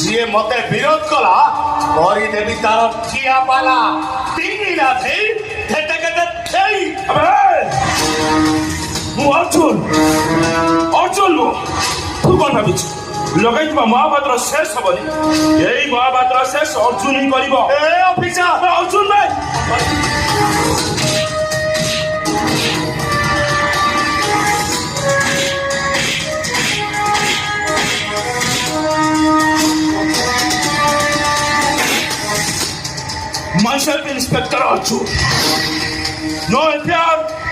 ଯିଏ ମତେ ବିରୋଧ କଲା କରିଦେବି ତାର ଠିଆ ପାଲା ତିନି ରାଧି କେତେ କେତେ ଖେଳି ମୁଁ ଅର୍ଜୁନ ନୁହଁ ତୁ କଣ ଭାବିଛୁ ଲଗାଇଥିବା ମହାଭାରତର ଶେଷ ହବନି ଏଇ ମହାଭାରତର ଶେଷ ଅର୍ଜୁନ ହିଁ କରିବ ଏ ଅଫିସର ଅର୍ଜୁନ ଭାଇ myself Inspector Arjun. No affair